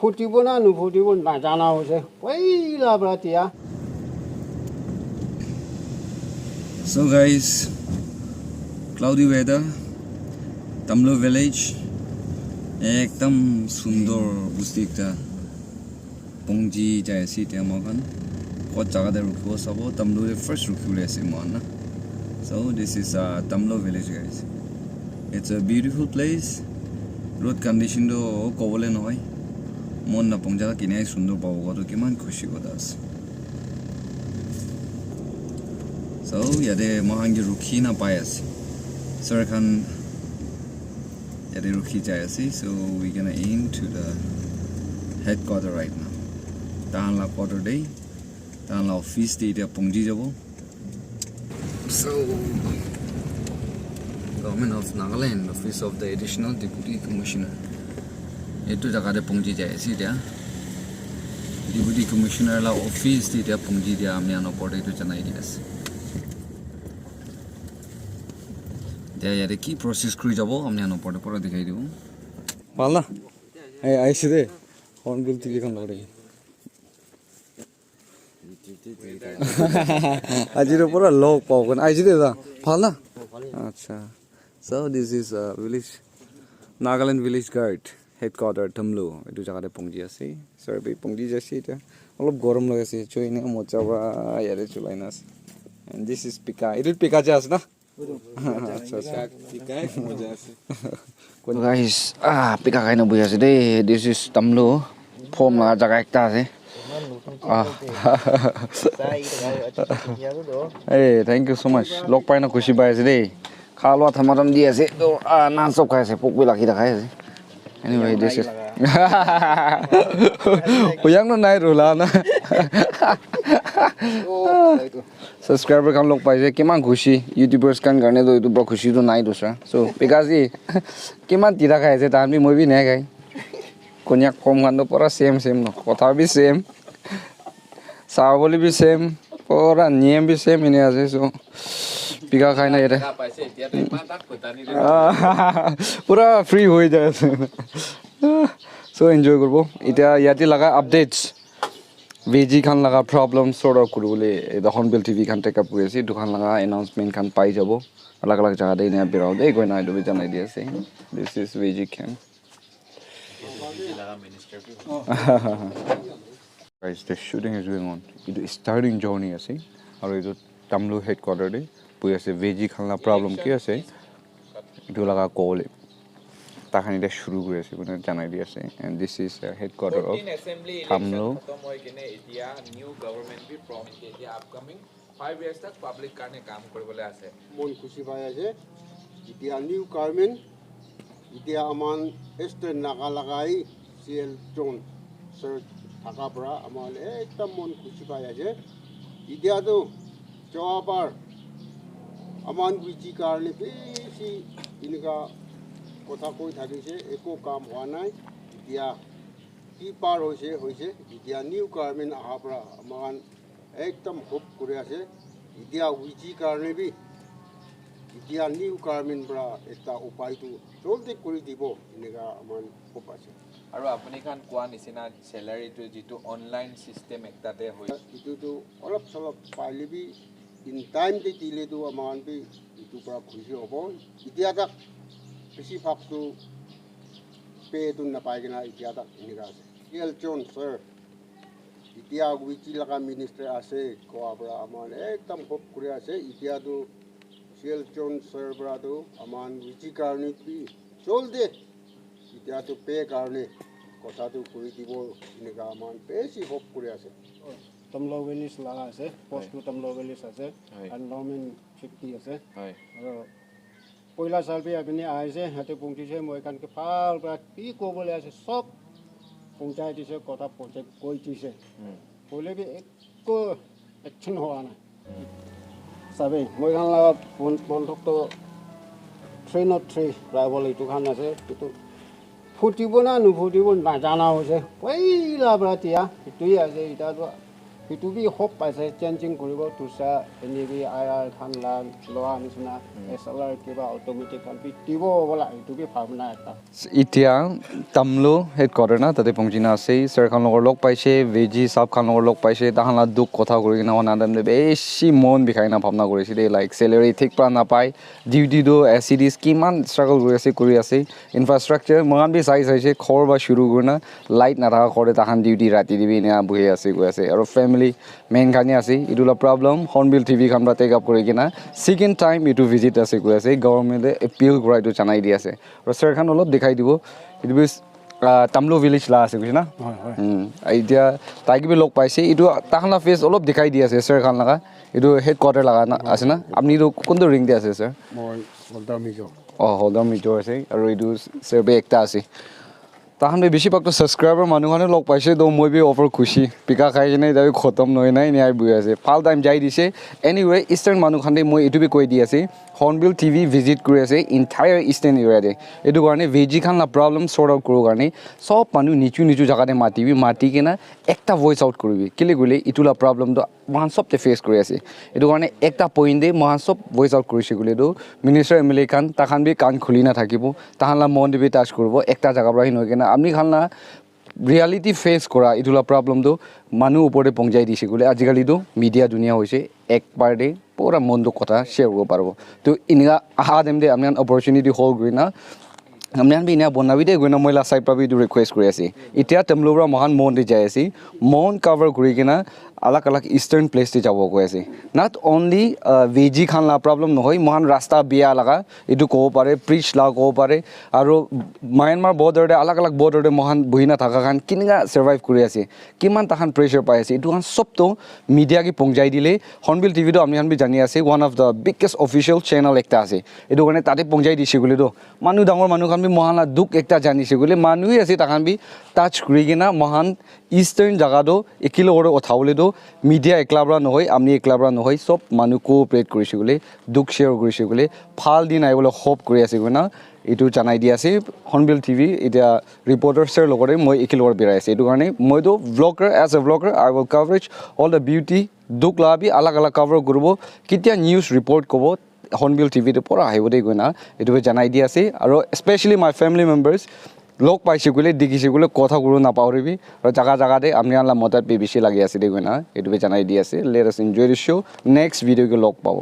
ফুটিব না নুফুটিব নাজানা হৈছে পইলা ব্ৰাতিয়া So guys, cloudy weather, Tamlo village, ekdam sundor bustikta pongji jaisi te mogan ko jaga de rukho sabo Tamlo de first rukhule ase mon. So this is Tamlo village guys. It's a beautiful place. Road condition do kobole noy mon na pongja kinai sundor pawo to kiman khushi godas. So yade mohangi rukhi na payas. Sir khan yade rukhi jayasi. So we're gonna into the headquarter right now. Tahan la quarter day. Tahan la office day dia pongji jabo. So Government of Nagaland, Office of the Additional Deputy Commissioner. Itu jaga de pongji jayasi dia. Deputy Commissioner la office dia pongji dia amne ano porde itu chanai dia. Yeah, key process kuri jabo amne ano porde pora dikhai dibo. Pala. Hey, aise de. Hornbill TV kan lagre. Ajiro pura log paw kan aise de da. Pala. Acha. So this is village Nagaland village guard headquarter Tamlo. Etu jaga de pongji ase. Sir be pongji jase ta. Olop gorom lagase choine mocha ba yare chulaina ase. And this is pika. It pika jas na. Guys, pika kaina buya ase de. This is Tamlo. Form la jaga ekta ase. Hey, thank you so much. Lok paina khushi bai ase de. Khalwa thamaram di ase to na sob khai ase pok bi lakhi rakhai ase. Anyway, this is Uyang no nai rula na. Subscriber kan log paise kiman khushi YouTubers kan garne do YouTube khushi to nai dusra. So because kiman tira khai ase tan bi moi bi nai khai. Konyak kom kan do pura same no. Kotha bi same. Saboli bi same. Pura name bi same ini ase so pika khai na ere. Pura free hoi jay. So enjoy korbo. Ita yati laga updates. VG khan laga problem sort of kurule the Hornbill TV khan take up kuri dukan laga announcement khan pai jabo alag alag jaga de na birao de koi na do bi janai dia ase. This is VG camp. Guys, the shooting is going on. It is starting journey ase aru edu Tamlo headquarter de pui ase VG khan la problem ki ase edu laga call তাখানি এটা শুরু করেছে মানে জানাই দিয়েছে and this is headquarter of Tamlo এতিয়া new government B from এতিয়া upcoming 5 years तक public কানে কাম কৰিবলে আছে মন খুশি পাই আছে এতিয়া নিউ গভৰ্নমেন্ট এতিয়া আমান ইস্টাৰ্ন নাগালাগাই সিএল জোন সৰ থাকা পৰা আমান একদম মন খুশি পাই আছে এতিয়া তো জবাবার আমান বিজি কারণে বেশি ইনকা কথা কৈ থাকিছে একো কাম হোৱা নাই এতিয়া কি পাৰ হৈছে এতিয়া নিউ গভৰ্নমেন্ট আহা পৰা আমাৰ একদম হোপ কৰি আছে এতিয়া উইজি কাৰণে বি এতিয়া নিউ গভৰ্নমেন্ট পৰা এটা উপায়টো জলদি কৰি দিব এনেকা আমাৰ হোপ আছে আৰু আপুনি খান কোৱা নিচিনা স্যালাৰিটো যেটো অনলাইন সিস্টেম একটাতে হয় ইটোটো অলপ চলপ পাইলে বি ইন টাইম দি দিলেতো আমাৰ বি ইটো পৰা খুশি হ'ব এতিয়া তাক বেশি ভাগটো পেটো নাপায় কিনা এতিয়া তাক এনেকুৱা আছে এল জন ছাৰ এতিয়া উইজি লগা মিনিষ্টাৰ আছে কোৱাৰ পৰা আমাৰ একদম হোপ কৰি আছে এতিয়াতো চিএল জন ছাৰ পৰাতো আমাৰ উইজি কাৰণে জলদি এতিয়াতো পে কাৰণে কথাটো কৰি দিব এনেকুৱা আমাৰ বেছি হোপ কৰি আছে তমলো ভেলিজ লগা আছে পোষ্টটো তমলো ভেলিজ আছে এনভাইৰনমেণ্ট 50 আছে আৰু পয়লা সালবি আপনি আইছে হাতে পৌঁছিছে মই কানকে ফাল পৰা কি ক'বলৈ আছে সব পঞ্চায়ত দিছে কথা পঞ্চায়ত কৈ দিছে ক'লে বি একো একচন হোৱা নাই চাবে মই কান লগা বন্ধকটো 303 ৰাইবল এইটো খান আছে কিন্তু ফুটিব না নুফুটিব নাজানা হৈছে পইলা ব্ৰাতিয়া এইটোৱে আছে এতিয়াতো সেইটো বি হোপ পাইছে চেঞ্জিং কৰিব তুসা এনিবি আইআৰ খান লান লোৱা নিচিনা এসএলআর কিবা অটোমেটিক খান বি দিব বলা সেইটো বি ভাবনা এটা এতিয়া তামলো হেডকোয়ার্টার না তাতে পৌঁছিনা আছে স্যার খান লগৰ লগ পাইছে VG সাহেব খান লগৰ লগ পাইছে তাহালা দুখ কথা কৰি কিনা অনাদাম বেছি মন বিখাই না ভাবনা কৰিছে দে লাইক স্যালাৰি ঠিক পৰা নাপায় ডিউটি দো এসিডিস কিমান স্ট্ৰাগল কৰি আছে ইনফ্ৰাষ্ট্ৰাকচাৰ মহান বি চাইছে খৰ বা শুৰু কৰিনা লাইট নাথাকা কৰে তাহান ডিউটি ৰাতি দিবি না বহি আছে গৈ আছে আৰু ফ্যামিলি মেইন খানি আছে ইটোলা প্ৰবলেম হৰ্নবিল টিভি খানৰা টেক আপ কৰি কিনা সেকেন্ড টাইম ইটো ভিজিট আছে গৈ আছে গভৰ্নমেন্টে এপিল কৰা ইটো জানাই দি আছে আৰু স্যার খান অলপ দেখাই দিব ইটো বিস তামলো ভিলেজ লা আছে বুঝি না এতিয়া তাইক বি লগ পাইছে ইটো তাহানা ফেস অলপ দেখাই দি আছে স্যার খান লাগা ইটো হেডকোয়ার্টার লাগা আছে না আপনি ইটো কোনটো রিং দি আছে স্যার মই হলদার মিজো হলদার মিজো আছে আৰু ইটো স্যাৰ বে একটা আছে তাহান বেছিভাগতো ছাবস্ক্ৰাইবাৰ মানুহখনে লগ পাইছে তো মই বি অফাৰ খুশি পিকা খাই কিনে এতিয়া খতম নহয় নাই নিয়াই বহি আছে ফাল টাইম যাই দিছে এনিৱে ইষ্টাৰ্ণ মানুহখনে মই এইটো বি কৈ দি আছে হৰ্নবিল টিভি ভিজিট কৰি আছে ইণ্টায়াৰ ইষ্টাৰ্ণ এৰিয়াতে এইটো কাৰণে VG খান না প্ৰব্লেম চৰ্ট আউট কৰোঁ কাৰণে চব মানুহ নিচু জেগাতে মাতি কিনে একটা ভইচ আউট কৰিবি কেলে গ'লে ইটোলা প্ৰব্লেমটো মহান চবতে ফেচ কৰি আছে এইটো কাৰণে একটা পইণ্টে মহান চব ভইচ আউট কৰিছে গ'লেতো মিনিষ্টাৰ MLA খান তাহান বি কাণ খুলি নাথাকিব তাহানলা মন দিবি টাচ কৰিব একটা জেগাৰ পৰা নহয় কিনে আমি খান না ৰিয়েলিটি ফেচ কৰা ইটোলা প্ৰব্লেমটো মানুহ ওপৰতে পঞ্চাই দিছে গ'লে আজিকালিতো মিডিয়া দুনিয়া হৈছে একবাৰতে পুৰা মনটো কথা শ্বেয়াৰ কৰিব পাৰিব তো এনেকুৱা আহা দেম দে আমি অপৰচুনিটি হ'ল গৈ না আমি বি এনে বনাবি দে গৈ না মই লাষ্ট পাবি এইটো ৰিকুৱেষ্ট কৰি আছে এতিয়া তেমলোৰ পৰা মহান মন যাই আছে মন কাভাৰ কৰি কিনা আলাগ ইষ্টাৰ্ণ প্লেচতে যাব গৈ আছে নট অনলি VG খান লা প্ৰব্লেম নহয় মহান ৰাস্তা বিয়া লগা এইটো ক'ব পাৰে প্ৰিচ লা ক'ব পাৰে আৰু মায়ানমাৰ বৰ্ডাৰতে আলাগ বৰ্ডাৰতে মহান বহি নাথাকা খান কেনেকুৱা ছাৰ্ভাইভ কৰি আছে কিমান তাহান প্ৰেছাৰ পাই আছে এইটো খান চবটো মিডিয়াকে পঞ্চাই দিলে হৰ্নবিল টিভিটো আমি বি জানি আছে one of the biggest official channel একটা আছে এইটো কাৰণে তাতে পঞ্চাই দিছে গ'লেতো মানুহ ডাঙৰ মানুহ খান বি মহান দুখ একটা জানিছে গ'লে মানুহে আছে তাহান বি টাচ কৰি কিনা মহান ইষ্টাৰ্ণ জেগাটো একেলগতে উঠাবলৈতো মিডিয়া একলাবৰা নহয় আমি একলাবৰা নহয় চব মানুহ কোঅপাৰেট কৰিছে গ'লে দুখ শ্বেয়াৰ কৰিছে গ'লে ভাল দিন আহিবলৈ হোপ কৰি আছে গৈ না এইটো জানাই দি আছে হৰ্নবিল টিভি এতিয়া ৰিপৰ্টাৰ্ছৰ লগতে মই একেলগতে বিৰাই আছে এইটো কাৰণে মইতো blogger as a blogger I will coverage all the beauty দুখ লাভি আলাগ কাভাৰ কৰিব কেতিয়া নিউজ ৰিপৰ্ট ক'ব হৰ্নবিল টিভিটোৰ পৰা আহিব দেই গৈ না এইটো জানাই দি আছে আৰু স্পেচিয়েলি মাই ফেমিলি মেম্বাৰ্ছ লগ পাইছে গ'লে দেখিছে গ'লে কথা কৰিব নাপাহৰিবি আৰু জেগাতে আমি আনলা মতাত বেছি লাগি আছে দেই গৈ না এইটো জানাই দি আছে লেট আছ এনজয় দিছ শ্ব' নেক্সট ভিডিঅ'কে লগ পাব